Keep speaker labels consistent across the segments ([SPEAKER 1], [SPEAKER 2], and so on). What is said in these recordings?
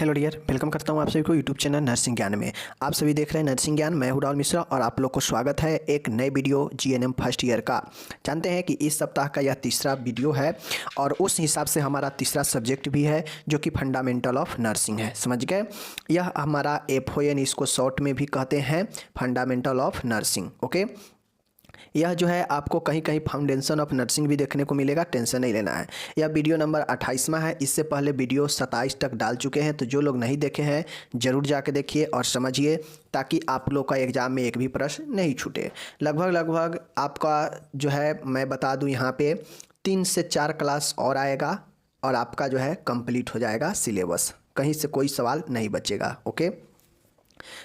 [SPEAKER 1] Hello dear, welcome करता हूं आप सभी को यूट्यूब चैनल नर्सिंग ज्ञान में। आप सभी देख रहे हैं नर्सिंग ज्ञान। मैं हूं राहुल मिश्रा और आप लोग को स्वागत है एक नए वीडियो जीएनएम फर्स्ट ईयर का। जानते हैं कि इस सप्ताह का यह तीसरा वीडियो है और उस हिसाब से हमारा तीसरा सब्जेक्ट भी है जो कि फंडामेंटल ऑफ नर्सिंग है। समझ गए? यह हमारा FON, इसको शॉर्ट में भी कहते हैं फंडामेंटल ऑफ नर्सिंग। ओके, यह जो है आपको कहीं कहीं फाउंडेशन ऑफ नर्सिंग भी देखने को मिलेगा, टेंशन नहीं लेना है। यह वीडियो नंबर 28वां है। इससे पहले वीडियो 27 तक डाल चुके हैं, तो जो लोग नहीं देखे हैं ज़रूर जाके देखिए और समझिए, ताकि आप लोग का एग्ज़ाम में एक भी प्रश्न नहीं छूटे। लगभग आपका जो है मैं बता दूं, यहाँ पे 3 से 4 क्लास और आएगा और आपका जो है कंप्लीट हो जाएगा सिलेबस, कहीं से कोई सवाल नहीं बचेगा। ओके,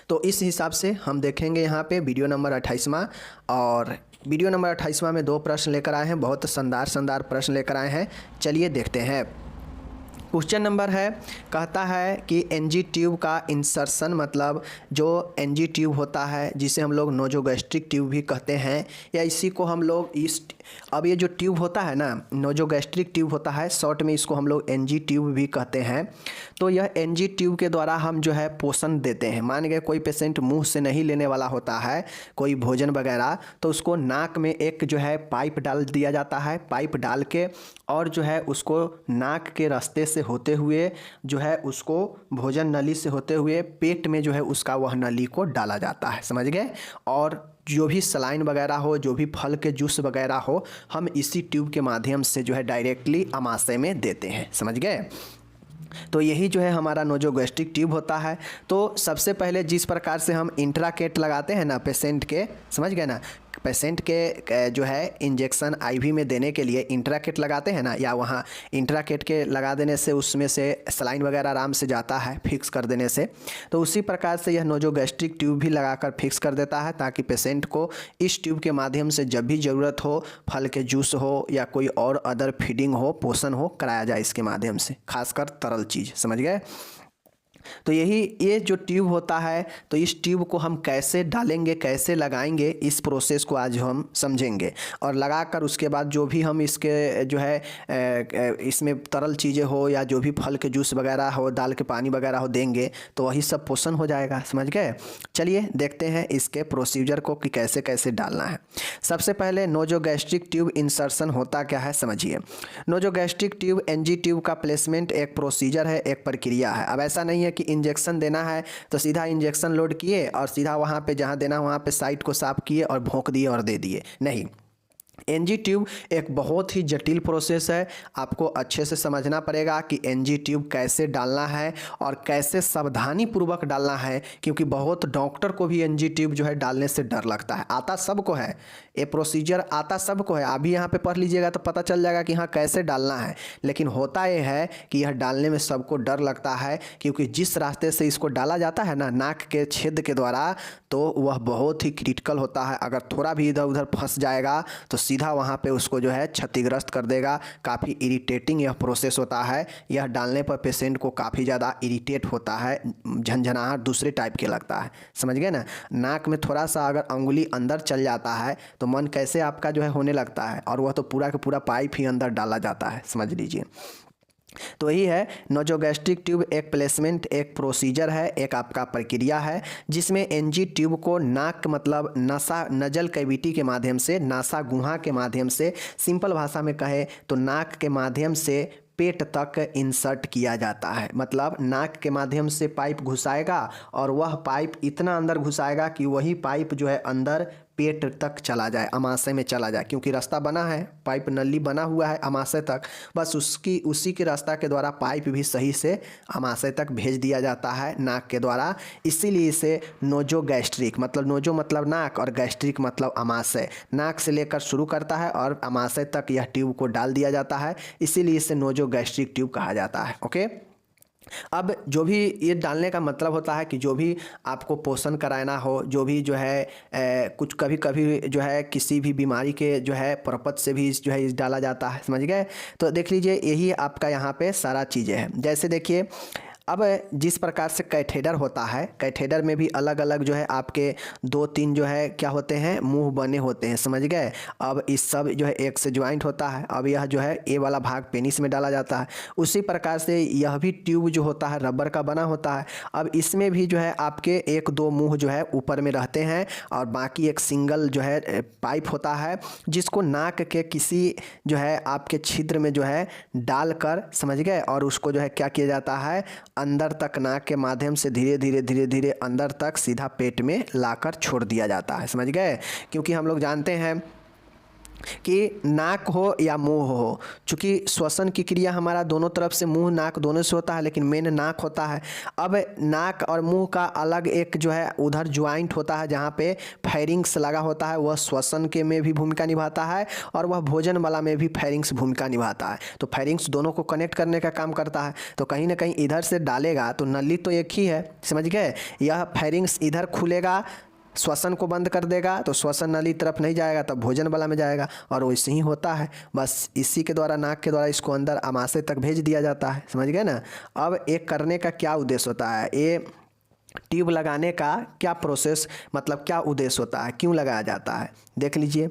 [SPEAKER 1] तो इस हिसाब से हम देखेंगे यहाँ पे वीडियो नंबर 28वां। और वीडियो नंबर 28वां में 2 प्रश्न लेकर आए हैं, बहुत शानदार प्रश्न लेकर आए हैं। चलिए देखते हैं। क्वेश्चन नंबर है, कहता है कि एनजी ट्यूब का इंसर्शन, मतलब जो एनजी ट्यूब होता है जिसे हम लोग नोजोगैस्ट्रिक ट्यूब भी कहते हैं, या इसी को हम लोग अब ये जो ट्यूब होता है ना, नोजोगैस्ट्रिक ट्यूब होता है, शॉर्ट में इसको हम लोग एनजी ट्यूब भी कहते हैं। तो यह एनजी ट्यूब के द्वारा हम जो है पोषण देते हैं। मान गए कोई पेशेंट मुंह से नहीं लेने वाला होता है कोई भोजन वगैरह, तो उसको नाक में एक जो है पाइप डाल दिया जाता है। पाइप डाल के और जो है उसको नाक के रास्ते से होते हुए जो है उसको भोजन नली से होते हुए पेट में जो है उसका वह नली को डाला जाता है। समझ गए? और जो भी सलाइन वगैरह हो, जो भी फल के जूस वगैरह हो, हम इसी ट्यूब के माध्यम से जो है डायरेक्टली आमाशय में देते हैं। समझ गए? तो यही जो है हमारा नोजोगैस्ट्रिक ट्यूब होता है। तो सबसे पहले जिस प्रकार से हम इंट्राकेट लगाते हैं ना पेशेंट के, समझ गए ना, पेशेंट के जो है इंजेक्शन आईवी में देने के लिए इंट्राकेट लगाते हैं ना, या वहाँ इंट्राकेट के लगा देने से उसमें से सलाइन वगैरह आराम से जाता है फिक्स कर देने से, तो उसी प्रकार से यह नोजोगैस्ट्रिक ट्यूब भी लगाकर फिक्स कर देता है, ताकि पेशेंट को इस ट्यूब के माध्यम से जब भी ज़रूरत हो, फल के जूस हो या कोई और अदर फीडिंग हो, पोषण हो, कराया जाए इसके माध्यम से, खासकर तरल चीज़। समझ गए? तो ये जो ट्यूब होता है, तो इस ट्यूब को हम कैसे डालेंगे, कैसे लगाएंगे, इस प्रोसेस को आज हम समझेंगे। और लगाकर उसके बाद जो भी हम इसके जो है इसमें तरल चीज़ें हो या जो भी फल के जूस वगैरह हो, दाल के पानी वगैरह हो देंगे, तो वही सब पोषण हो जाएगा। समझ गए? चलिए देखते हैं इसके प्रोसीजर को कि कैसे कैसे डालना है। सबसे पहले नोजोगैस्ट्रिक ट्यूब इंसर्शन होता क्या है समझिए। नोजोगैस्ट्रिक ट्यूब एनजी ट्यूब का प्लेसमेंट एक प्रोसीजर है, एक प्रक्रिया है। अब ऐसा नहीं है कि इंजेक्शन देना है तो सीधा इंजेक्शन लोड किए और सीधा वहाँ पे जहाँ देना वहाँ पे साइट को साफ किए और भोंक दिए और दे दिए। नहीं, एनजी ट्यूब एक बहुत ही जटिल प्रोसेस है। आपको अच्छे से समझना पड़ेगा कि एनजी ट्यूब कैसे डालना है और कैसे सावधानी पूर्वक डालना है, क्योंकि बहुत डॉक्टर को भी एनजी ट्यूब जो है डालने से डर लगता है। आता सबको है, ये प्रोसीजर आता सबको है। अभी यहाँ पे पढ़ लीजिएगा तो पता चल जाएगा कि हाँ कैसे डालना है, लेकिन होता ये है कि यह डालने में सबको डर लगता है, क्योंकि जिस रास्ते से इसको डाला जाता है ना, नाक के छेद के द्वारा, तो वह बहुत ही क्रिटिकल होता है। अगर थोड़ा भी इधर उधर फंस जाएगा तो सीधा वहाँ पे उसको जो है क्षतिग्रस्त कर देगा। काफ़ी इरिटेटिंग यह प्रोसेस होता है। यह डालने पर पेशेंट को काफ़ी ज़्यादा इरिटेट होता है, झंझनाहट दूसरे टाइप के लगता है। समझ गए ना? नाक में थोड़ा सा अगर अंगुली अंदर चल जाता है तो मन कैसे आपका जो है होने लगता है, और वह तो पूरा का पूरा पाइप ही अंदर डाला जाता है। समझ लीजिए। तो यही है नोजोगैस्ट्रिक ट्यूब, एक प्लेसमेंट, एक प्रोसीजर है, एक आपका प्रक्रिया है, जिसमें एनजी ट्यूब को नाक मतलब नसा नजल कैविटी के माध्यम से, नासा गुहा के माध्यम से, सिंपल भाषा में कहे तो नाक के माध्यम से पेट तक इंसर्ट किया जाता है। मतलब नाक के माध्यम से पाइप घुसाएगा और वह पाइप इतना अंदर घुसाएगा कि वही पाइप जो है अंदर पेट तक चला जाए, आमाशय में चला जाए, क्योंकि रास्ता बना है, पाइप नली बना हुआ है आमाशय तक, बस उसी के रास्ता के द्वारा पाइप भी सही से आमाशय तक भेज दिया जाता है नाक के द्वारा। इसीलिए इसे नोजोगैस्ट्रिक, मतलब नोजो मतलब नाक और गैस्ट्रिक मतलब आमाशय, नाक से लेकर शुरू करता है और आमाशय तक यह ट्यूब को डाल दिया जाता है, इसीलिए इसे नोजोगैस्ट्रिक ट्यूब कहा जाता है। ओके, अब जो भी ये डालने का मतलब होता है कि जो भी आपको पोषण कराना हो, जो भी जो है कुछ कभी कभी जो है किसी भी बीमारी के जो है पर्पज से भी जो है इस डाला जाता है। समझ गए? तो देख लीजिए, यही आपका यहाँ पे सारा चीज़ें हैं। जैसे देखिए, अब जिस प्रकार से कैथेटर होता है, कैथेटर में भी अलग अलग जो है आपके 2-3 जो है क्या होते हैं, मुंह बने होते हैं, समझ गए। अब इस सब जो है एक से ज्वाइंट होता है। अब यह जो है ए वाला भाग पेनिस में डाला जाता है। उसी प्रकार से यह भी ट्यूब जो होता है रबर का बना होता है। अब इसमें भी जो है आपके 1-2 मुंह जो है ऊपर में रहते हैं और बाकी एक सिंगल जो है पाइप होता है, जिसको नाक के किसी जो है आपके छिद्र में जो है डालकर, समझ गए, और उसको जो है क्या किया जाता है, अंदर तक नाक के माध्यम से धीरे धीरे अंदर तक सीधा पेट में लाकर छोड़ दिया जाता है, समझ गए। क्योंकि हम लोग जानते हैं कि नाक हो या मुंह हो, चूँकि श्वसन की क्रिया हमारा दोनों तरफ से, मुंह नाक दोनों से होता है, लेकिन मेन नाक होता है। अब नाक और मुंह का अलग एक जो है उधर ज्वाइंट होता है जहाँ पे फेरिंग्स लगा होता है, वह श्वसन के में भी भूमिका निभाता है और वह भोजन वाला में भी फेरिंग्स भूमिका निभाता है। तो फेरिंग्स दोनों को कनेक्ट करने का काम करता है। तो कहीं ना कहीं इधर से डालेगा तो नली तो एक ही है, समझ गए। यह फेरिंग्स इधर खुलेगा, श्वसन को बंद कर देगा, तो श्वसन नली तरफ नहीं जाएगा, तब भोजन वाला में जाएगा, और वैसे ही होता है। बस इसी के द्वारा, नाक के द्वारा इसको अंदर आमाशय तक भेज दिया जाता है, समझ गए ना। अब एक करने का क्या उद्देश्य होता है, ये ट्यूब लगाने का क्या प्रोसेस, मतलब क्या उद्देश्य होता है, क्यों लगाया जाता है, देख लीजिए।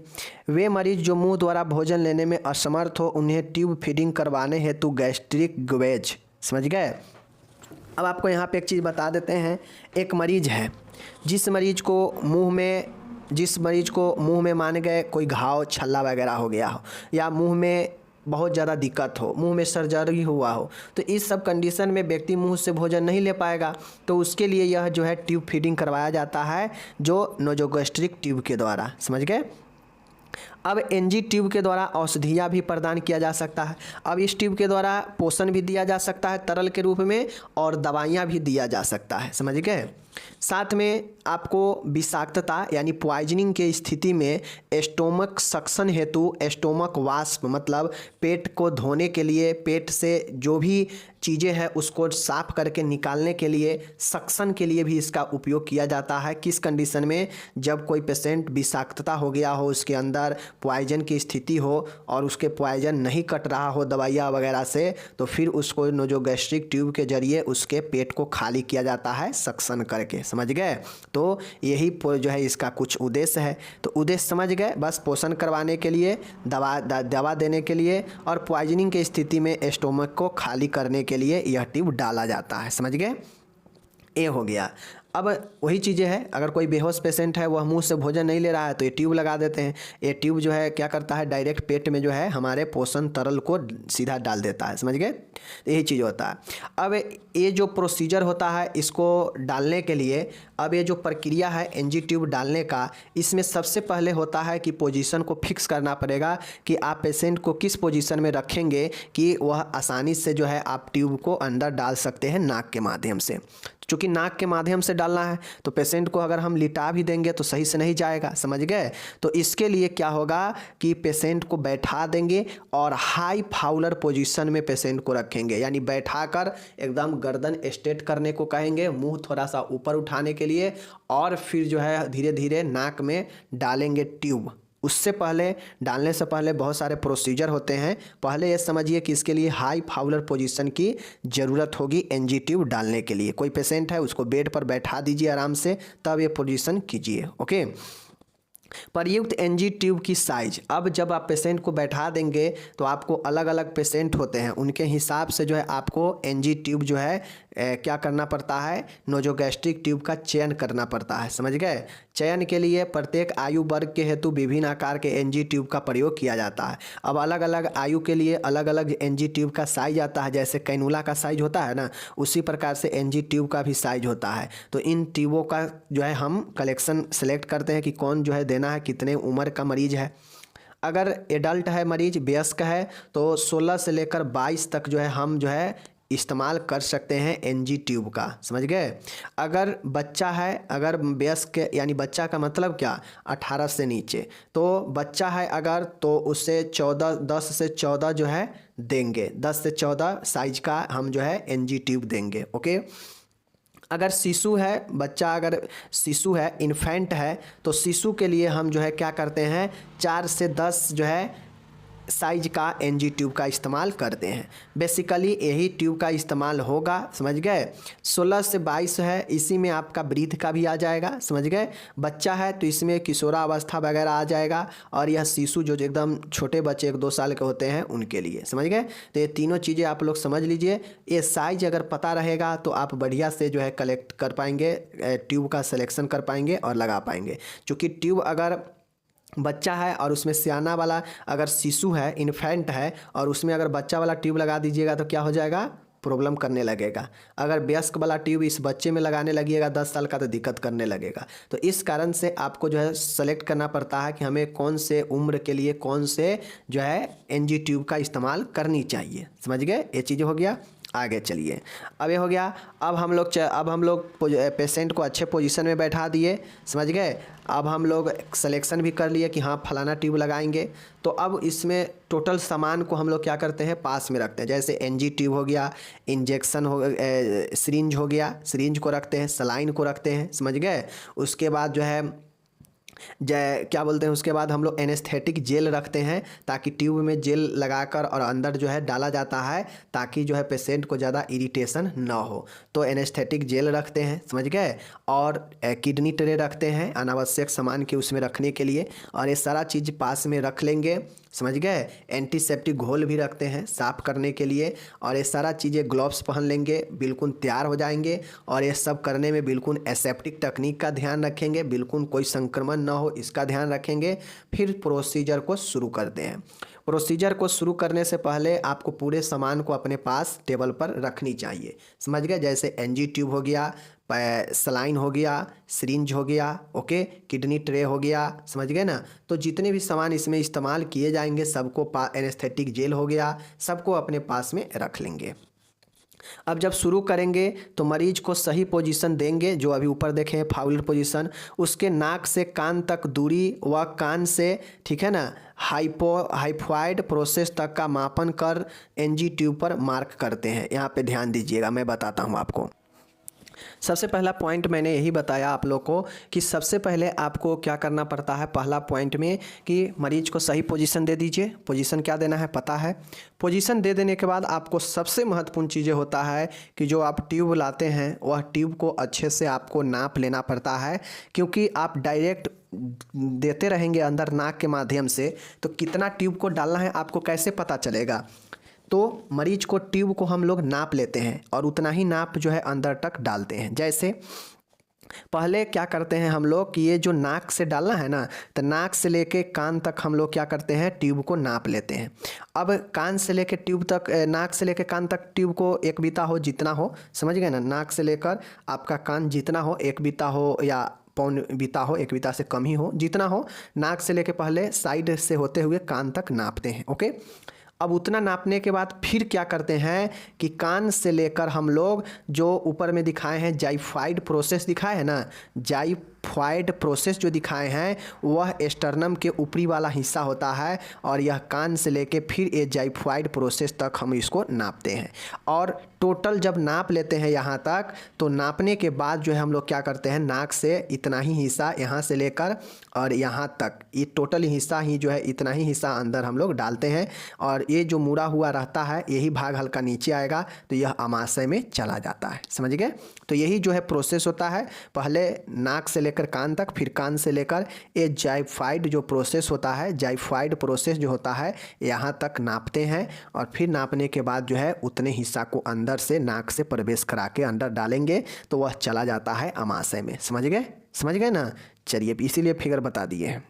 [SPEAKER 1] वे मरीज जो मुंह द्वारा भोजन लेने में असमर्थ हो, उन्हें ट्यूब फीडिंग करवाने हेतु गैस्ट्रिक ग्वेज, समझ गए। अब आपको यहाँ पे एक चीज़ बता देते हैं। एक मरीज है, जिस मरीज को मुंह में मान गए कोई घाव छल्ला वगैरह हो गया हो, या मुंह में बहुत ज़्यादा दिक्कत हो, मुंह में सर्जरी हुआ हो, तो इस सब कंडीशन में व्यक्ति मुंह से भोजन नहीं ले पाएगा। तो उसके लिए यह जो है ट्यूब फीडिंग करवाया जाता है, जो नोजोगैस्ट्रिक ट्यूब के द्वारा, समझ गए। अब एनजी ट्यूब के द्वारा औषधियाँ भी प्रदान किया जा सकता है। अब इस ट्यूब के द्वारा पोषण भी दिया जा सकता है तरल के रूप में, और दवाइयाँ भी दिया जा सकता है, समझ गए। साथ में आपको विषाक्तता यानी पॉइजनिंग के स्थिति में स्टोमक सक्शन हेतु स्टोमक वाष्प, मतलब पेट को धोने के लिए, पेट से जो भी चीज़ें हैं उसको साफ करके निकालने के लिए, सक्शन के लिए भी इसका उपयोग किया जाता है। किस कंडीशन में, जब कोई पेशेंट विषाक्तता हो गया हो, उसके अंदर पॉइजन की स्थिति हो और उसके पॉइजन नहीं कट रहा हो दवाइयाँ वगैरह से, तो फिर उसको नोजोगैस्ट्रिक ट्यूब के जरिए उसके पेट को खाली किया जाता है सक्शन करके, समझ गए। तो यही जो है इसका कुछ उद्देश्य है। तो उद्देश्य समझ गए, बस पोषण करवाने के लिए, दवा देने के लिए, और पॉइजनिंग की स्थिति में स्टोमक को खाली करने के लिए यह ट्यूब डाला जाता है, समझ गए। ये हो गया। अब वही चीज़ें हैं, अगर कोई बेहोश पेशेंट है, वह मुंह से भोजन नहीं ले रहा है, तो ये ट्यूब लगा देते हैं। ये ट्यूब जो है क्या करता है, डायरेक्ट पेट में जो है हमारे पोषण तरल को सीधा डाल देता है, समझ गए। तो यही चीज़ होता है। अब ये जो प्रोसीजर होता है इसको डालने के लिए, अब ये जो प्रक्रिया है एनजी ट्यूब डालने का, इसमें सबसे पहले होता है कि पोजीशन को फिक्स करना पड़ेगा कि आप पेशेंट को किस पोजीशन में रखेंगे कि वह आसानी से जो है आप ट्यूब को अंदर डाल सकते हैं नाक के माध्यम से। चूँकि नाक के माध्यम से डालना है, तो पेशेंट को अगर हम लिटा भी देंगे तो सही से नहीं जाएगा, समझ गए। तो इसके लिए क्या होगा कि पेशेंट को बैठा देंगे और हाई फाउलर पोजीशन में पेशेंट को रखेंगे, यानी बैठाकर एकदम गर्दन स्ट्रेट करने को कहेंगे, मुंह थोड़ा सा ऊपर उठाने के लिए, और फिर जो है धीरे धीरे नाक में डालेंगे ट्यूब। उससे पहले, डालने से पहले बहुत सारे प्रोसीजर होते हैं। पहले ये समझिए कि इसके लिए हाई फाउलर पोजीशन की ज़रूरत होगी एनजी ट्यूब डालने के लिए। कोई पेशेंट है उसको बेड पर बैठा दीजिए आराम से, तब ये पोजीशन कीजिए, ओके। प्रयुक्त एनजी ट्यूब की साइज, अब जब आप पेशेंट को बैठा देंगे तो आपको अलग अलग पेशेंट होते हैं, उनके हिसाब से जो है आपको एनजी ट्यूब जो है क्या करना पड़ता है, नोजोगैस्ट्रिक ट्यूब का चयन करना पड़ता है, समझ गए। चयन के लिए प्रत्येक आयु वर्ग के हेतु विभिन्न आकार के एनजी ट्यूब का प्रयोग किया जाता है। अब अलग अलग आयु के लिए अलग अलग एनजी ट्यूब का साइज आता है, जैसे कैनुला का साइज होता है ना, उसी प्रकार से एनजी ट्यूब का भी साइज होता है। तो इन ट्यूबों का जो है हम कलेक्शन सेलेक्ट करते हैं कि कौन जो है देना है, कितने उम्र का मरीज है। अगर एडल्ट है मरीज, वयस्क है, तो 16 से लेकर 22 तक जो है हम जो है इस्तेमाल कर सकते हैं एनजी ट्यूब का, समझ गए। अगर बच्चा है, अगर वयस्क यानी बच्चा का मतलब क्या, 18 से नीचे, तो बच्चा है अगर, तो उससे 10 से 14 जो है देंगे, 10 से 14 साइज का हम जो है एनजी ट्यूब देंगे, ओके। अगर शिशु है, बच्चा अगर शिशु है, इन्फेंट है, तो शिशु के लिए हम जो है क्या करते हैं, 4 से 10 जो है साइज का एनजी ट्यूब का इस्तेमाल करते हैं। बेसिकली यही ट्यूब का इस्तेमाल होगा, समझ गए। 16 से 22 है, इसी में आपका ब्रीथ का भी आ जाएगा, समझ गए। बच्चा है तो इसमें किशोरावस्था वगैरह आ जाएगा, और यह शिशु जो एकदम छोटे बच्चे 1-2 साल के होते हैं उनके लिए, समझ गए। तो ये तीनों चीज़ें आप लोग समझ लीजिए। ये साइज अगर पता रहेगा तो आप बढ़िया से जो है कलेक्ट कर पाएंगे, ट्यूब का सिलेक्शन कर पाएंगे और लगा पाएंगे। क्योंकि ट्यूब अगर बच्चा है और उसमें सियाना वाला अगर शिशु है, इन्फेंट है, और उसमें अगर बच्चा वाला ट्यूब लगा दीजिएगा तो क्या हो जाएगा, प्रॉब्लम करने लगेगा। अगर वयस्क वाला ट्यूब इस बच्चे में लगाने लगिएगा 10 साल का तो दिक्कत करने लगेगा। तो इस कारण से आपको जो है सेलेक्ट करना पड़ता है कि हमें कौन से उम्र के लिए कौन से जो है एनजी ट्यूब का इस्तेमाल करनी चाहिए, समझ गए। ये चीज़ हो गया। आगे चलिए, अब ये हो गया। अब हम लोग पेशेंट को अच्छे पोजीशन में बैठा दिए, समझ गए। अब हम लोग सिलेक्शन भी कर लिए कि हाँ फलाना ट्यूब लगाएंगे। तो अब इसमें टोटल सामान को हम लोग क्या करते हैं, पास में रखते हैं। जैसे एनजी ट्यूब हो गया, इंजेक्शन हो, सिरिंज हो गया, सिरिंज को रखते हैं, सलाइन को रखते हैं, समझ गए। उसके बाद जो है क्या बोलते हैं, उसके बाद हम लोग एनेस्थेटिक जेल रखते हैं, ताकि ट्यूब में जेल लगाकर और अंदर जो है डाला जाता है, ताकि जो है पेशेंट को ज़्यादा इरिटेशन ना हो। तो एनेस्थेटिक जेल रखते हैं, समझ गए। और किडनी ट्रे रखते हैं अनावश्यक सामान के उसमें रखने के लिए, और ये सारा चीज़ पास में रख लेंगे, समझ गए। एंटीसेप्टिक घोल भी रखते हैं साफ़ करने के लिए, और ये सारा चीज़ें ग्लव्स पहन लेंगे, बिल्कुल तैयार हो जाएंगे। और ये सब करने में बिल्कुल एसेप्टिक टेक्निक का ध्यान रखेंगे, बिल्कुल कोई संक्रमण ना हो इसका ध्यान रखेंगे। फिर प्रोसीजर को शुरू करते हैं। प्रोसीजर को शुरू करने से पहले आपको पूरे सामान को अपने पास टेबल पर रखनी चाहिए, समझ गए। जैसे एनजी ट्यूब हो गया, सलाइन हो गया, सिरिंज हो गया, ओके, किडनी ट्रे हो गया, समझ गए ना। तो जितने भी सामान इसमें इस्तेमाल किए जाएंगे सबको, एनेस्थेटिक जेल हो गया, सबको अपने पास में रख लेंगे। अब जब शुरू करेंगे तो मरीज को सही पोजीशन देंगे, जो अभी ऊपर देखें फाउलर पोजीशन। उसके नाक से कान तक दूरी व कान से, ठीक है ना, हाइपोइड प्रोसेस तक का मापन कर एनजी ट्यूब पर मार्क करते हैं। यहाँ पे ध्यान दीजिएगा, मैं बताता हूँ आपको। सबसे पहला पॉइंट मैंने यही बताया आप लोग को कि सबसे पहले आपको क्या करना पड़ता है, पहला पॉइंट में कि मरीज को सही पोजीशन दे दीजिए। पोजीशन क्या देना है पता है। पोजीशन दे देने के बाद आपको सबसे महत्वपूर्ण चीज़ें होता है कि जो आप ट्यूब लाते हैं वह ट्यूब को अच्छे से आपको नाप लेना पड़ता है, क्योंकि आप डायरेक्ट देते रहेंगे अंदर नाक के माध्यम से, तो कितना ट्यूब को डालना है आपको कैसे पता चलेगा। तो मरीज को ट्यूब को हम लोग नाप लेते हैं और उतना ही नाप जो है अंदर तक डालते हैं। जैसे पहले क्या करते हैं हम लोग कि ये जो नाक से डालना है ना, तो नाक से लेके कान तक हम लोग क्या करते हैं, ट्यूब को नाप लेते हैं। अब कान से लेके ट्यूब तक, नाक से लेके कान तक ट्यूब को एक बीता हो जितना हो, समझ गए ना। नाक से लेकर आपका कान जितना हो, एक बीता हो या पौन बीता हो, एक बीता से कम ही हो, जितना हो, नाक से लेके पहले साइड से होते हुए कान तक नापते हैं, ओके। अब उतना नापने के बाद फिर क्या करते हैं कि कान से लेकर हम लोग जो ऊपर में दिखाए हैं जाइफाइड प्रोसेस दिखाए हैं ना, जाइफाइड प्रोसेस जो दिखाए हैं वह एस्टर्नम के ऊपरी वाला हिस्सा होता है, और यह कान से लेके फिर ये जाइफाइड प्रोसेस तक हम इसको नापते हैं। और टोटल जब नाप लेते हैं यहाँ तक, तो नापने के बाद जो है हम लोग क्या करते हैं, नाक से इतना ही हिस्सा यहाँ से लेकर और यहाँ तक, ये टोटल हिस्सा ही जो है इतना ही हिस्सा अंदर हम लोग डालते हैं, और ये जो मुड़ा हुआ रहता है यही भाग हल्का नीचे आएगा तो यह आमाशय में चला जाता है, समझ गए। तो यही जो है प्रोसेस होता है, पहले नाक से लेकर कान तक, फिर कान से लेकर ये जाइफाइड जो प्रोसेस होता है, जाइफाइड प्रोसेस जो होता है यहाँ तक नापते हैं, और फिर नापने के बाद जो है उतने हिस्सा को अंदर से नाक से प्रवेश करा के अंदर डालेंगे तो वह चला जाता है आमाशय में, समझ गए ना। चलिए इसीलिए फिगर बता दिए हैं।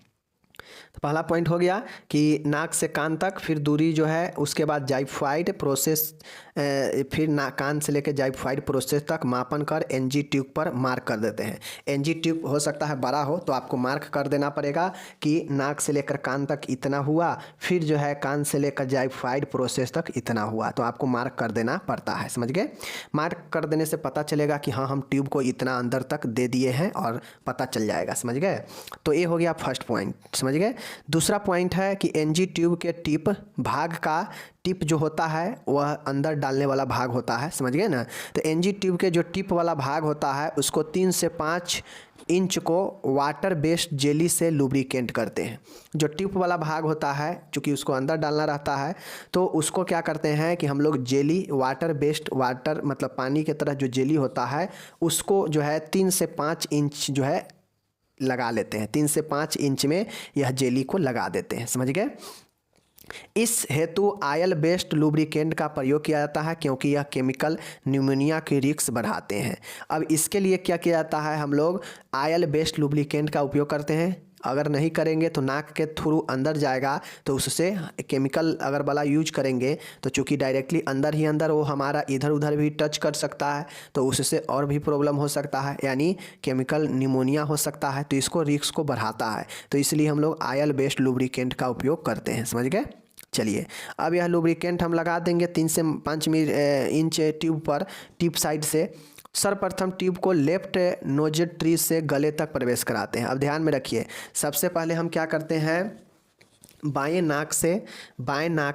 [SPEAKER 1] तो पहला पॉइंट हो गया कि नाक से कान तक, फिर दूरी जो है, उसके बाद जाइफाइड प्रोसेस, फिर कान से लेकर जाइफाइड प्रोसेस तक मापन कर एनजी ट्यूब पर मार्क कर देते हैं। एनजी ट्यूब हो सकता है बड़ा हो तो आपको मार्क कर देना पड़ेगा कि नाक से लेकर कान तक इतना हुआ, फिर जो है कान से लेकर जाइफाइड प्रोसेस तक इतना हुआ, तो आपको मार्क कर देना पड़ता है, समझ गए। मार्क कर देने से पता चलेगा कि हाँ हम ट्यूब को इतना अंदर तक दे दिए हैं, और पता चल जाएगा, समझ गए। तो ये हो गया फर्स्ट पॉइंट, समझ समझ गए। दूसरा पॉइंट है कि एनजी ट्यूब के टिप भाग का टिप जो होता है वह अंदर डालने वाला भाग होता है, समझ गए ना। तो एनजी ट्यूब के जो टिप वाला भाग होता है उसको 3 से 5 इंच को वाटर बेस्ड जेली से लुब्रिकेंट करते हैं। जो टिप वाला भाग होता है चूँकि उसको अंदर डालना रहता है तो उसको क्या करते हैं कि हम लोग जेली वाटर बेस्ड, वाटर मतलब पानी की तरह जो जेली होता है उसको जो है 3 से 5 इंच जो है लगा लेते हैं। 3 से 5 इंच में यह जेली को लगा देते हैं, समझ गए। इस हेतु आयल बेस्ड लुब्रिकेंट का प्रयोग किया जाता है क्योंकि यह केमिकल न्यूमोनिया के रिस्क बढ़ाते हैं। अब इसके लिए क्या किया जाता है, हम लोग आयल बेस्ड लुब्रिकेंट का उपयोग करते हैं। अगर नहीं करेंगे तो नाक के थ्रू अंदर जाएगा तो उससे केमिकल अगर वाला यूज करेंगे तो चूँकि डायरेक्टली अंदर ही अंदर वो हमारा इधर उधर भी टच कर सकता है तो उससे और भी प्रॉब्लम हो सकता है, यानी केमिकल निमोनिया हो सकता है, तो इसको रिस्क को बढ़ाता है। तो इसलिए हम लोग आयल बेस्ड लुब्रिकेंट का उपयोग करते हैं, समझ गए। चलिए अब यह लुब्रिकेंट हम लगा देंगे 3 से 5 इंच ट्यूब पर टिप साइड से। सर्वप्रथम ट्यूब को लेफ्ट नोज ट्री से गले तक प्रवेश कराते हैं। अब ध्यान में रखिए, सबसे पहले हम क्या करते हैं, बाएं नाक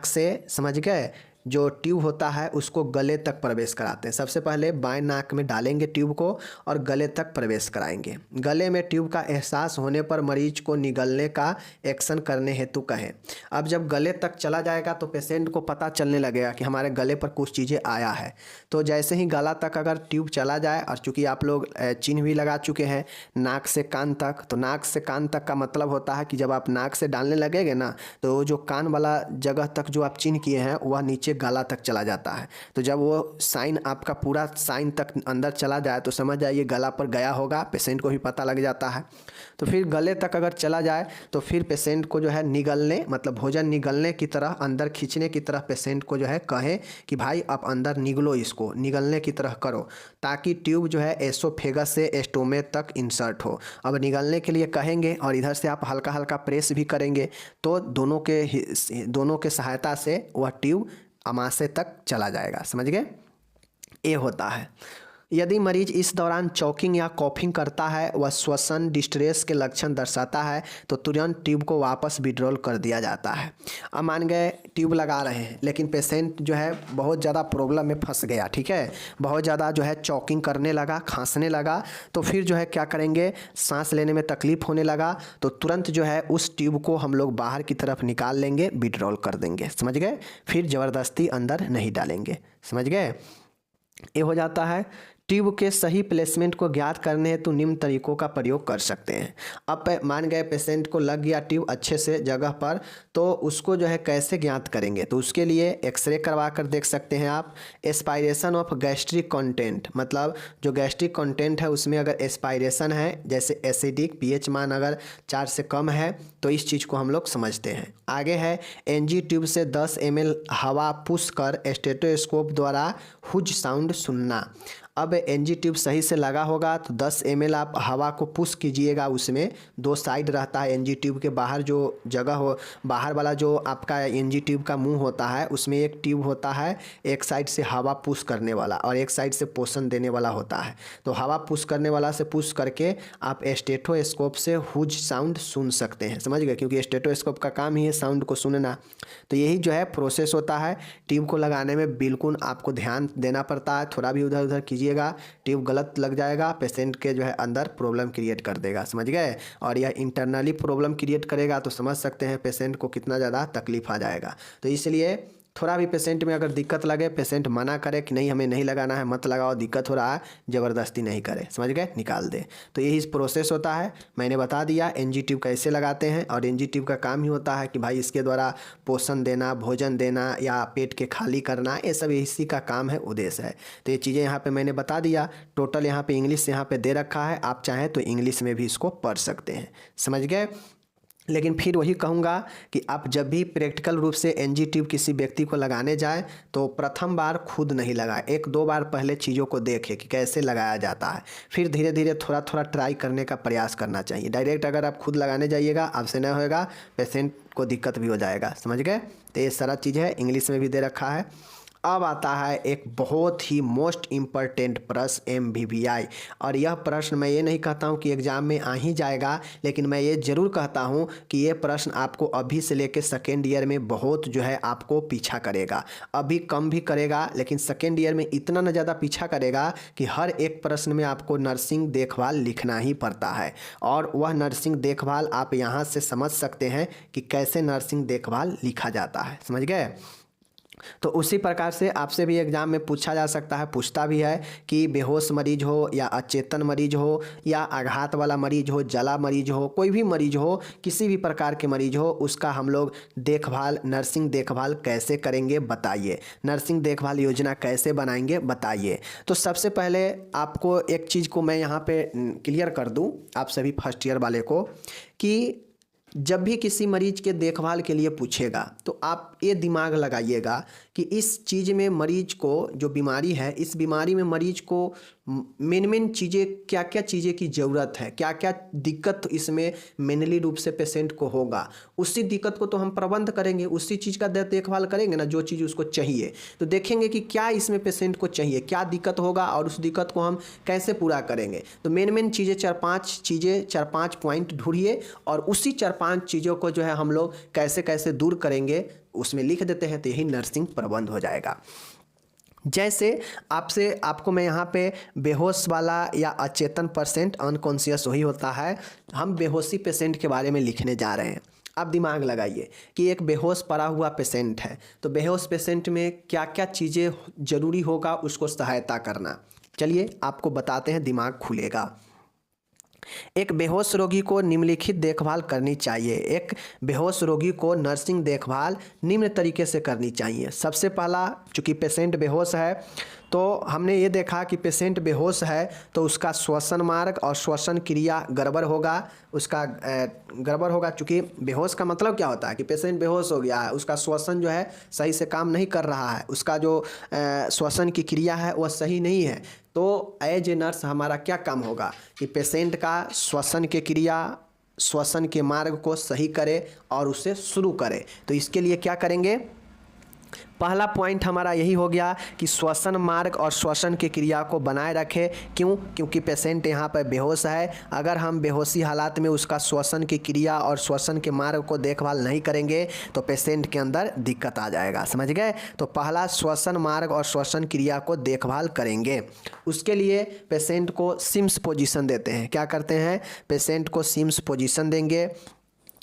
[SPEAKER 1] से समझ गए जो ट्यूब होता है उसको गले तक प्रवेश कराते हैं। सबसे पहले बाएं नाक में डालेंगे ट्यूब को और गले तक प्रवेश कराएंगे। गले में ट्यूब का एहसास होने पर मरीज को निगलने का एक्शन करने हेतु कहें। अब जब गले तक चला जाएगा तो पेशेंट को पता चलने लगेगा कि हमारे गले पर कुछ चीज़ें आया है। तो जैसे ही गला तक अगर ट्यूब चला जाए, और चूँकि आप लोग चिन्ह भी लगा चुके हैं नाक से कान तक, तो नाक से कान तक का मतलब होता है कि जब आप नाक से डालने लगेंगे ना तो जो कान वाला जगह तक जो आप चिन्ह किए हैं वह नीचे गला तक चला जाता है। तो जब वो साइन आपका पूरा साइन तक अंदर चला जाए तो समझ जाइए गला पर गया होगा, पेशेंट को भी पता लग जाता है। तो फिर गले तक अगर चला जाए तो फिर पेशेंट को जो है निगलने मतलब भोजन निगलने की तरह, अंदर खींचने की तरह पेशेंट को जो है कहें कि भाई आप अंदर निगलो, इसको निगलने की तरह करो, ताकि ट्यूब जो है एसोफेगस से स्टोमेक तक इंसर्ट हो। अब निगलने के लिए कहेंगे और इधर से आप हल्का हल्का प्रेस भी करेंगे तो दोनों के सहायता से वह ट्यूब आमाशय तक चला जाएगा, समझ गए। ये होता है। यदि मरीज इस दौरान चॉकिंग या कॉफिंग करता है, वह श्वसन डिस्ट्रेस के लक्षण दर्शाता है तो तुरंत ट्यूब को वापस विड्रॉल कर दिया जाता है। अब मान गए ट्यूब लगा रहे हैं लेकिन पेशेंट जो है बहुत ज़्यादा प्रॉब्लम में फंस गया, ठीक है, बहुत ज़्यादा जो है चॉकिंग करने लगा, खांसने लगा, तो फिर जो है क्या करेंगे, सांस लेने में तकलीफ होने लगा तो तुरंत जो है उस ट्यूब को हम लोग बाहर की तरफ निकाल लेंगे, विड्रॉल कर देंगे, समझ गए। फिर ज़बरदस्ती अंदर नहीं डालेंगे, समझ गए। ये हो जाता है। ट्यूब के सही प्लेसमेंट को ज्ञात करने हेतु निम्न तरीकों का प्रयोग कर सकते हैं। अब मान गए पेशेंट को लग गया ट्यूब अच्छे से जगह पर, तो उसको जो है कैसे ज्ञात करेंगे, तो उसके लिए एक्सरे करवा कर देख सकते हैं आप। एस्पायरेशन ऑफ गैस्ट्रिक कंटेंट, मतलब जो गैस्ट्रिक कंटेंट है उसमें अगर एस्पायरेशन है, जैसे एसिडिक पीएच मान अगर 4 से कम है तो इस चीज़ को हम लोग समझते हैं। आगे है एनजी ट्यूब से 10 ml हवा पुश कर स्टेथोस्कोप द्वारा हुज साउंड सुनना। अब एनजी ट्यूब सही से लगा होगा तो 10 ml आप हवा को पुश कीजिएगा। उसमें 2 साइड रहता है एनजी ट्यूब के बाहर जो जगह हो, बाहर वाला जो आपका एनजी ट्यूब का मुंह होता है उसमें एक ट्यूब होता है, एक साइड से हवा पुश करने वाला और एक साइड से पोषण देने वाला होता है। तो हवा पुश करने वाला से पुश करके आप स्टेथोस्कोप से हुज साउंड सुन सकते हैं, समझ गए, क्योंकि स्टेथोस्कोप का काम ही है साउंड को सुनना। तो यही जो है प्रोसेस होता है। ट्यूब को लगाने में बिल्कुल आपको ध्यान देना पड़ता है, थोड़ा भी उधर उधर कीजिएगा ट्यूब गलत लग जाएगा, पेशेंट के जो है अंदर प्रॉब्लम क्रिएट कर देगा, समझ गए। और यह इंटरनली प्रॉब्लम क्रिएट करेगा तो समझ सकते हैं पेशेंट को कितना ज़्यादा तकलीफ आ जाएगा। तो इसलिए थोड़ा भी पेशेंट में अगर दिक्कत लगे, पेशेंट मना करे कि नहीं हमें नहीं लगाना है, मत लगाओ, दिक्कत हो रहा है, ज़बरदस्ती नहीं करे, समझ गए, निकाल दे। तो यही प्रोसेस होता है। मैंने बता दिया एनजी ट्यूब कैसे लगाते हैं, और एनजी ट्यूब का काम ही होता है कि भाई इसके द्वारा पोषण देना, भोजन देना या पेट के खाली करना, ये सब इसी का काम है, उद्देश्य है। तो ये चीज़ें यहाँ पर मैंने बता दिया। टोटल यहाँ पर इंग्लिश यहाँ पर दे रखा है, आप चाहें तो इंग्लिश में भी इसको पढ़ सकते हैं, समझ गए। लेकिन फिर वही कहूँगा कि आप जब भी प्रैक्टिकल रूप से एनजी ट्यूब किसी व्यक्ति को लगाने जाएं तो प्रथम बार खुद नहीं लगाएं, 1-2 बार पहले चीज़ों को देखें कि कैसे लगाया जाता है, फिर धीरे धीरे थोड़ा थोड़ा ट्राई करने का प्रयास करना चाहिए। डायरेक्ट अगर आप खुद लगाने जाइएगा आपसे नहीं होएगा, पेशेंट को दिक्कत भी हो जाएगा, समझ गए। तो ये सारा चीज़ है, इंग्लिश में भी दे रखा है। अब आता है एक बहुत ही मोस्ट इम्पॉर्टेंट प्रश्न MBBI। और यह प्रश्न मैं ये नहीं कहता हूँ कि एग्ज़ाम में आ ही जाएगा, लेकिन मैं ये ज़रूर कहता हूँ कि ये प्रश्न आपको अभी से लेकर सेकेंड ईयर में बहुत जो है आपको पीछा करेगा। अभी कम भी करेगा, लेकिन सेकेंड ईयर में इतना न ज़्यादा पीछा करेगा कि हर एक प्रश्न में आपको नर्सिंग देखभाल लिखना ही पड़ता है। और वह नर्सिंग देखभाल आप यहाँ से समझ सकते हैं कि कैसे नर्सिंग देखभाल लिखा जाता है, समझ गए। तो उसी प्रकार से आपसे भी एग्जाम में पूछा जा सकता है, पूछता भी है कि बेहोश मरीज हो या अचेतन मरीज हो या आघात वाला मरीज हो, जला मरीज हो, कोई भी मरीज हो, किसी भी प्रकार के मरीज हो, उसका हम लोग देखभाल, नर्सिंग देखभाल कैसे करेंगे बताइए, नर्सिंग देखभाल योजना कैसे बनाएंगे बताइए। तो सबसे पहले आपको एक चीज़ को मैं यहाँ पे क्लियर कर दूँ आप सभी फर्स्ट ईयर वाले को कि जब भी किसी मरीज के देखभाल के लिए पूछेगा तो आप ये दिमाग लगाइएगा कि इस चीज़ में मरीज को जो बीमारी है, इस बीमारी में मरीज को मेन चीज़ें क्या क्या चीज़ें की ज़रूरत है, क्या क्या दिक्कत इसमें मेनली रूप से पेशेंट को होगा, उसी दिक्कत को तो हम प्रबंध करेंगे, उसी चीज़ का देखभाल करेंगे ना, जो चीज़ उसको चाहिए। तो देखेंगे कि क्या इसमें पेशेंट को चाहिए, क्या दिक्कत होगा और उस दिक्कत को हम कैसे पूरा करेंगे। तो मेन चीज़ें चार पाँच पॉइंट ढूंढिए और उसी 4-5 चीज़ों को जो है हम लोग कैसे कैसे दूर करेंगे उसमें लिख देते हैं, तो यही नर्सिंग प्रबंध हो जाएगा। जैसे आपको मैं यहाँ पे बेहोश वाला या अचेतन पेशेंट, अनकॉन्शियस वही होता है, हम बेहोशी पेशेंट के बारे में लिखने जा रहे हैं। अब दिमाग लगाइए कि एक बेहोश पड़ा हुआ पेशेंट है, तो बेहोश पेशेंट में क्या क्या चीज़ें ज़रूरी होगा उसको सहायता करना। चलिए आपको बताते हैं, दिमाग खुलेगा। एक बेहोश रोगी को निम्नलिखित देखभाल करनी चाहिए। एक बेहोश रोगी को नर्सिंग देखभाल निम्न तरीके से करनी चाहिए। सबसे पहला, चूँकि पेशेंट बेहोश है तो हमने ये देखा कि पेशेंट बेहोश है तो उसका श्वसन मार्ग और श्वसन क्रिया गड़बड़ होगा, उसका गड़बड़ होगा। चूँकि बेहोश का मतलब क्या होता है कि पेशेंट बेहोश हो गया है, उसका श्वसन जो है सही से काम नहीं कर रहा है, उसका जो श्वसन की क्रिया है वह सही नहीं है। तो एज ए नर्स हमारा क्या काम होगा कि पेशेंट का श्वसन के क्रिया, श्वसन के मार्ग को सही करे और उसे शुरू करे। तो इसके लिए क्या करेंगे, पहला पॉइंट हमारा यही हो गया कि श्वसन मार्ग और श्वसन की क्रिया को बनाए रखें। क्यों? क्योंकि पेशेंट यहाँ पर बेहोश है। अगर हम बेहोशी हालात में उसका श्वसन की क्रिया और श्वसन के मार्ग को देखभाल नहीं करेंगे तो पेशेंट के अंदर दिक्कत आ जाएगा, समझ गए। तो पहला श्वसन मार्ग और श्वसन क्रिया को देखभाल करेंगे। उसके लिए पेशेंट को सिम्स पोजीशन देते हैं। क्या करते हैं? पेशेंट को सिम्स पोजीशन देंगे।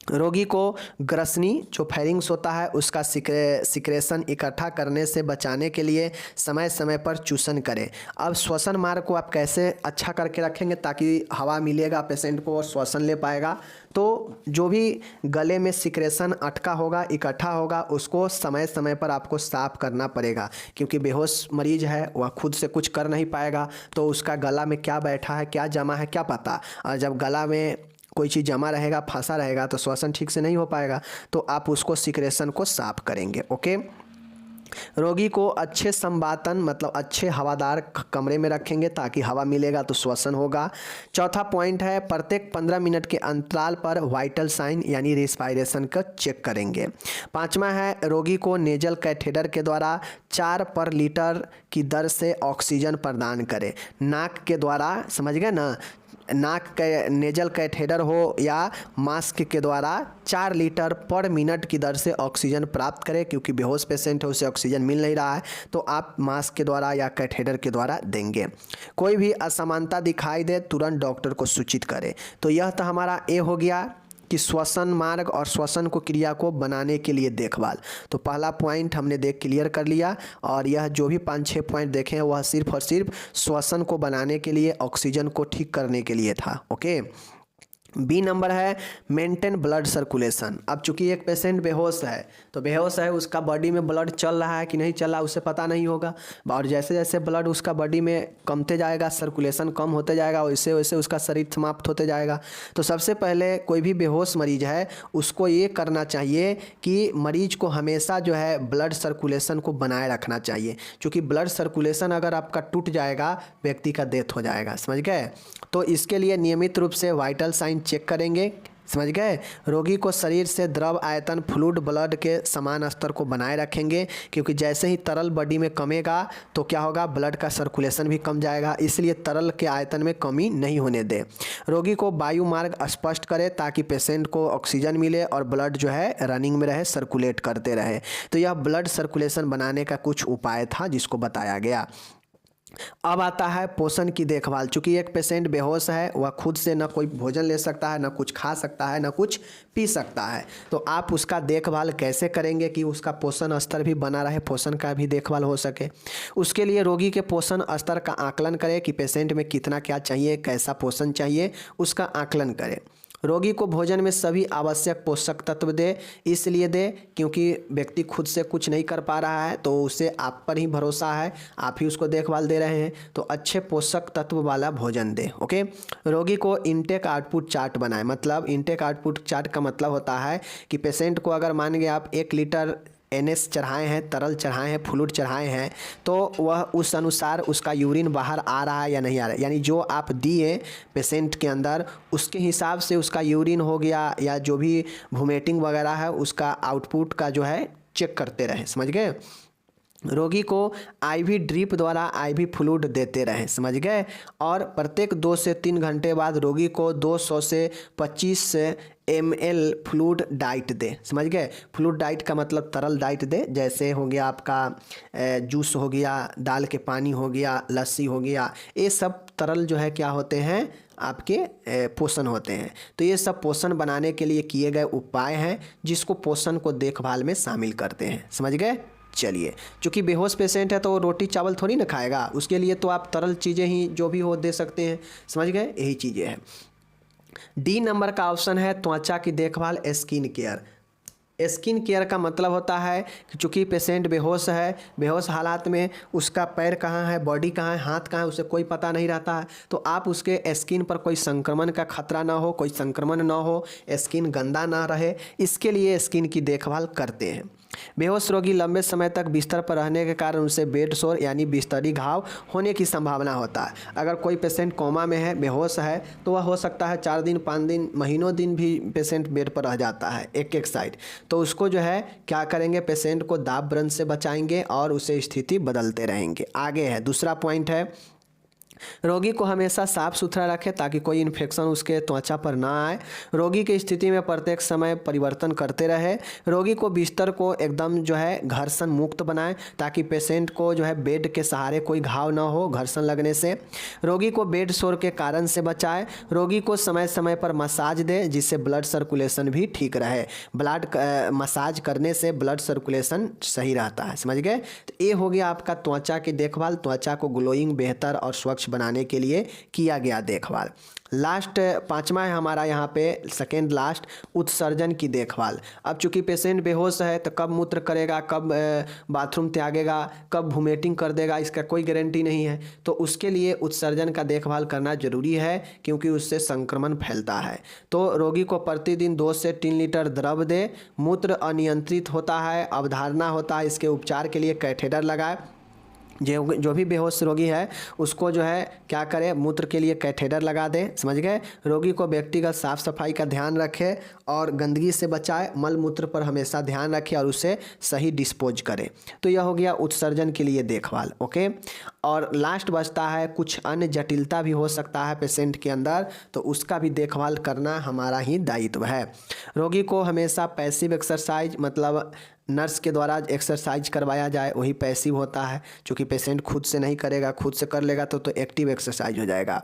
[SPEAKER 1] रोगी को ग्रसनी जो फेरिंग्स होता है उसका सिक्रेशन इकट्ठा करने से बचाने के लिए समय समय पर चूसन करें। अब श्वसन मार्ग को आप कैसे अच्छा करके रखेंगे ताकि हवा मिलेगा पेशेंट को और श्वसन ले पाएगा। तो जो भी गले में सिक्रेशन अटका होगा, इकट्ठा होगा, उसको समय समय पर आपको साफ करना पड़ेगा। क्योंकि बेहोश मरीज है, वह खुद से कुछ कर नहीं पाएगा, तो उसका गला में क्या बैठा है, क्या जमा है, क्या पता। और जब गला में कोई चीज़ जमा रहेगा, फंसा रहेगा, तो श्वसन ठीक से नहीं हो पाएगा। तो आप उसको सिक्रेशन को साफ करेंगे। ओके। रोगी को अच्छे संवातन मतलब अच्छे हवादार कमरे में रखेंगे ताकि हवा मिलेगा तो श्वसन होगा। चौथा पॉइंट है, प्रत्येक 15 मिनट के अंतराल पर वाइटल साइन यानी रेस्पिरेशन का चेक करेंगे। पांचवा है, रोगी को नेजल कैथेटर के द्वारा 4 पर लीटर की दर से ऑक्सीजन प्रदान करें। नाक के द्वारा, समझ गए ना, नाक के नेजल कैथेटर हो या मास्क के द्वारा 4 लीटर पर मिनट की दर से ऑक्सीजन प्राप्त करें। क्योंकि बेहोश पेशेंट है, उसे ऑक्सीजन मिल नहीं रहा है, तो आप मास्क के द्वारा या कैथेटर के द्वारा देंगे। कोई भी असमानता दिखाई दे तुरंत डॉक्टर को सूचित करें। तो यह तो हमारा ए हो गया कि श्वसन मार्ग और श्वसन को क्रिया को बनाने के लिए देखभाल। तो पहला पॉइंट हमने क्लियर कर लिया। और यह जो भी 5-6 पॉइंट देखे हैं वह सिर्फ और सिर्फ श्वसन को बनाने के लिए, ऑक्सीजन को ठीक करने के लिए था। ओके। बी नंबर है, मेंटेन ब्लड सर्कुलेशन। अब चूंकि एक पेशेंट बेहोश है, तो बेहोश है, उसका बॉडी में ब्लड चल रहा है कि नहीं चल रहा उसे पता नहीं होगा। और जैसे जैसे ब्लड उसका बॉडी में कमते जाएगा, सर्कुलेशन कम होते जाएगा, वैसे वैसे उसका शरीर समाप्त होते जाएगा। तो सबसे पहले कोई भी बेहोश मरीज है उसको ये करना चाहिए कि मरीज को हमेशा जो है ब्लड सर्कुलेशन को बनाए रखना चाहिए। क्योंकि ब्लड सर्कुलेशन अगर आपका टूट जाएगा, व्यक्ति का डेथ हो जाएगा, समझ गए। तो इसके लिए नियमित रूप से वाइटल साइन चेक करेंगे, समझ गए। रोगी को शरीर से द्रव आयतन फ्लूइड ब्लड के समान स्तर को बनाए रखेंगे, क्योंकि जैसे ही तरल बॉडी में कमेगा तो क्या होगा, ब्लड का सर्कुलेशन भी कम जाएगा, इसलिए तरल के आयतन में कमी नहीं होने दें। रोगी को वायु मार्ग स्पष्ट करें ताकि पेशेंट को ऑक्सीजन मिले और ब्लड जो है रनिंग में रहे, सर्कुलेट करते रहे। तो यह ब्लड सर्कुलेशन बनाने का कुछ उपाय था जिसको बताया गया। अब आता है पोषण की देखभाल। चूँकि एक पेशेंट बेहोश है, वह खुद से न कोई भोजन ले सकता है, न कुछ खा सकता है, न कुछ पी सकता है, तो आप उसका देखभाल कैसे करेंगे कि उसका पोषण स्तर भी बना रहे, पोषण का भी देखभाल हो सके। उसके लिए रोगी के पोषण स्तर का आकलन करें कि पेशेंट में कितना क्या चाहिए, कैसा पोषण चाहिए, उसका आकलन करें। रोगी को भोजन में सभी आवश्यक पोषक तत्व दे, इसलिए दे क्योंकि व्यक्ति खुद से कुछ नहीं कर पा रहा है, तो उसे आप पर ही भरोसा है, आप ही उसको देखभाल दे रहे हैं, तो अच्छे पोषक तत्व वाला भोजन दे। ओके। रोगी को इनटेक आउटपुट चार्ट बनाए। मतलब इनटेक आउटपुट चार्ट का मतलब होता है कि पेशेंट को अगर मान गए आप 1 लीटर NS चढ़ाए हैं, तरल चढ़ाए हैं, फ्लूइड चढ़ाए हैं, तो वह उस अनुसार उसका यूरिन बाहर आ रहा है या नहीं आ रहा है, यानी जो आप दिए पेशेंट के अंदर उसके हिसाब से उसका यूरिन हो गया या जो भी वोमिटिंग वगैरह है उसका आउटपुट का जो है चेक करते रहे। समझ गए। रोगी को IV ड्रिप द्वारा IV फ्लूइड देते रहें। समझ गए। और प्रत्येक 2 से 3 घंटे बाद रोगी को 200 से 25 ml फ्लूइड डाइट दे। समझ गए। फ्लूइड डाइट का मतलब तरल डाइट दे, जैसे हो गया आपका जूस हो गया, दाल के पानी हो गया, लस्सी हो गया, ये सब तरल जो है क्या होते हैं, आपके पोषण होते हैं। तो ये सब पोषण बनाने के लिए किए गए उपाय हैं जिसको पोषण को देखभाल में शामिल करते हैं। समझ गए। चलिए, चूँकि बेहोश पेशेंट है तो रोटी चावल थोड़ी ना खाएगा, उसके लिए तो आप तरल चीज़ें ही जो भी हो दे सकते हैं। समझ गए। यही चीज़ें हैं। D नंबर का ऑप्शन है त्वचा की देखभाल, स्किन केयर। स्किन केयर का मतलब होता है कि चूँकि पेशेंट बेहोश है, बेहोश हालात में उसका पैर कहाँ है, बॉडी कहाँ है, हाथ कहाँ है, उसे कोई पता नहीं रहता है, तो आप उसके स्किन पर कोई संक्रमण का खतरा ना हो, कोई संक्रमण ना हो, स्किन गंदा ना रहे, इसके लिए स्किन की देखभाल करते हैं। बेहोश रोगी लंबे समय तक बिस्तर पर रहने के कारण उसे बेड सोर यानी बिस्तरी घाव होने की संभावना होता है। अगर कोई पेशेंट कोमा में है, बेहोश है, तो वह हो सकता है 4 दिन, 5 दिन, महीनों दिन भी पेशेंट बेड पर रह जाता है एक साइड। तो उसको जो है क्या करेंगे, पेशेंट को दाब ब्रंश से बचाएंगे और उसे स्थिति बदलते रहेंगे। आगे है दूसरा पॉइंट है, रोगी को हमेशा साफ सुथरा रखें ताकि कोई इन्फेक्शन उसके त्वचा पर ना आए। रोगी की स्थिति में प्रत्येक समय परिवर्तन करते रहे। रोगी को बिस्तर को एकदम जो है घर्षण मुक्त बनाएं ताकि पेशेंट को जो है बेड के सहारे कोई घाव ना हो घर्षण लगने से। रोगी को बेड शोर के कारण से बचाएं। रोगी को समय समय पर मसाज दें जिससे ब्लड सर्कुलेशन भी ठीक रहे। ब्लड मसाज करने से ब्लड सर्कुलेशन सही रहता है। समझ गए। तो ये हो गया आपका त्वचा की देखभाल, त्वचा को ग्लोइंग, बेहतर और स्वच्छ बनाने के लिए किया गया देखभाल। लास्ट 5वां है हमारा यहाँ पे, सेकेंड लास्ट, उत्सर्जन की देखभाल। अब चूंकि पेशेंट बेहोश है तो कब मूत्र करेगा, कब बाथरूम त्यागेगा, कब वोमिटिंग कर देगा, इसका कोई गारंटी नहीं है। तो उसके लिए उत्सर्जन का देखभाल करना जरूरी है क्योंकि उससे संक्रमण फैलता है। तो रोगी को प्रतिदिन 2 से 3 लीटर द्रव दे। मूत्र अनियंत्रित होता है, अवधारणा होता है, इसके उपचार के लिए कैथेटर लगाए। जो भी बेहोश रोगी है उसको जो है क्या करें, मूत्र के लिए कैथेटर लगा दें। समझ गए। रोगी को व्यक्तिगत साफ सफाई का ध्यान रखें और गंदगी से बचाए। मल मूत्र पर हमेशा ध्यान रखें और उसे सही डिस्पोज करें। तो यह हो गया उत्सर्जन के लिए देखभाल। ओके। और लास्ट बचता है, कुछ अन्य जटिलता भी हो सकता है पेशेंट के अंदर, तो उसका भी देखभाल करना हमारा ही दायित्व है। रोगी को हमेशा पैसिव एक्सरसाइज, मतलब नर्स के द्वारा एक्सरसाइज करवाया जाए, वही पैसिव होता है। क्योंकि पेशेंट खुद से नहीं करेगा, खुद से कर लेगा तो एक्टिव एक्सरसाइज हो जाएगा।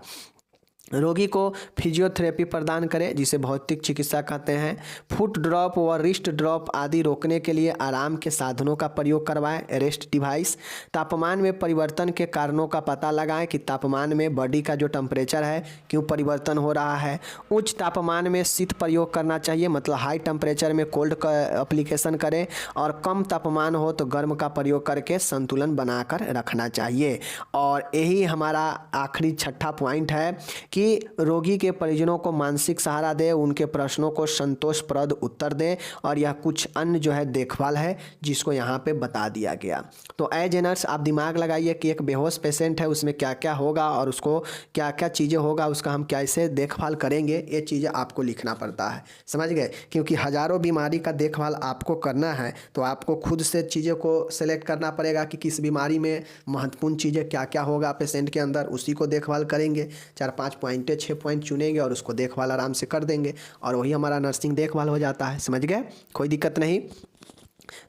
[SPEAKER 1] रोगी को फिजियोथेरेपी प्रदान करें जिसे भौतिक चिकित्सा कहते हैं। फुट ड्रॉप व रिस्ट ड्रॉप आदि रोकने के लिए आराम के साधनों का प्रयोग करवाएं। Rest device. तापमान में परिवर्तन के कारणों का पता लगाएं कि तापमान में बॉडी का जो टेम्परेचर है क्यों परिवर्तन हो रहा है। उच्च तापमान में शीत प्रयोग करना चाहिए, मतलब हाई टेम्परेचर में कोल्ड का एप्लीकेशन करें, और कम तापमान हो तो गर्म का प्रयोग करके संतुलन बनाकर रखना चाहिए। और यही हमारा आखिरी 6ठा पॉइंट है कि रोगी के परिजनों को मानसिक सहारा दे, उनके प्रश्नों को संतोषप्रद उत्तर दें, और यह कुछ अन्य जो है देखभाल है जिसको यहाँ पे बता दिया गया। तो एज ए नर्स आप दिमाग लगाइए कि एक बेहोश पेशेंट है, उसमें क्या क्या होगा और उसको क्या क्या चीज़ें होगा, उसका हम कैसे देखभाल करेंगे, ये चीज़ें आपको लिखना पड़ता है। समझ गए? क्योंकि हज़ारों बीमारी का देखभाल आपको करना है, तो आपको खुद से चीज़ों को सेलेक्ट करना पड़ेगा कि किस बीमारी में महत्वपूर्ण चीज़ें क्या क्या होगा पेशेंट के अंदर, उसी को देखभाल करेंगे। 4-5 पॉइंट 6 पॉइंट चुनेंगे और उसको देखभाल आराम से कर देंगे, और वही हमारा नर्सिंग देखभाल हो जाता है। समझ गए? कोई दिक्कत नहीं।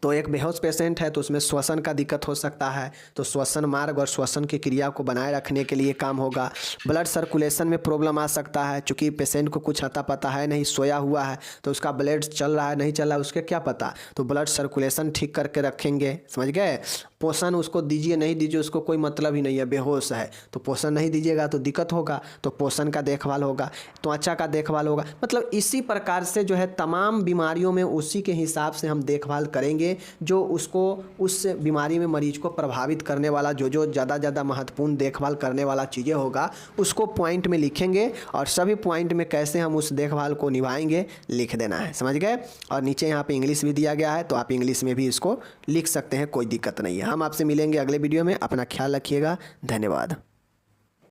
[SPEAKER 1] तो एक बेहोश पेशेंट है तो उसमें श्वसन का दिक्कत हो सकता है, तो श्वसन मार्ग और श्वसन की क्रिया को बनाए रखने के लिए काम होगा। ब्लड सर्कुलेशन में प्रॉब्लम आ सकता है, चूँकि पेशेंट को कुछ अता पता है नहीं, सोया हुआ है, तो उसका ब्लड चल रहा है नहीं चल रहा है उसके क्या पता, तो ब्लड सर्कुलेशन ठीक करके रखेंगे। समझ गए? पोषण उसको दीजिए नहीं दीजिए उसको कोई मतलब ही नहीं है, बेहोश है तो पोषण नहीं दीजिएगा तो दिक्कत होगा, तो पोषण का देखभाल होगा, त्वचा का देखभाल होगा। मतलब इसी प्रकार से जो है तमाम बीमारियों में उसी के हिसाब से हम देखभाल करेंगे, जो उसको उस बीमारी में मरीज को प्रभावित करने वाला जो ज़्यादा महत्वपूर्ण देखभाल करने वाला चीज़ें होगा उसको पॉइंट में लिखेंगे, और सभी पॉइंट में कैसे हम उस देखभाल को निभाएंगे लिख देना है। समझ गए? और नीचे यहाँ पे इंग्लिश भी दिया गया है, तो आप इंग्लिश में भी इसको लिख सकते हैं, कोई दिक्कत नहीं है। हम आपसे मिलेंगे अगले वीडियो में। अपना ख्याल रखिएगा। धन्यवाद।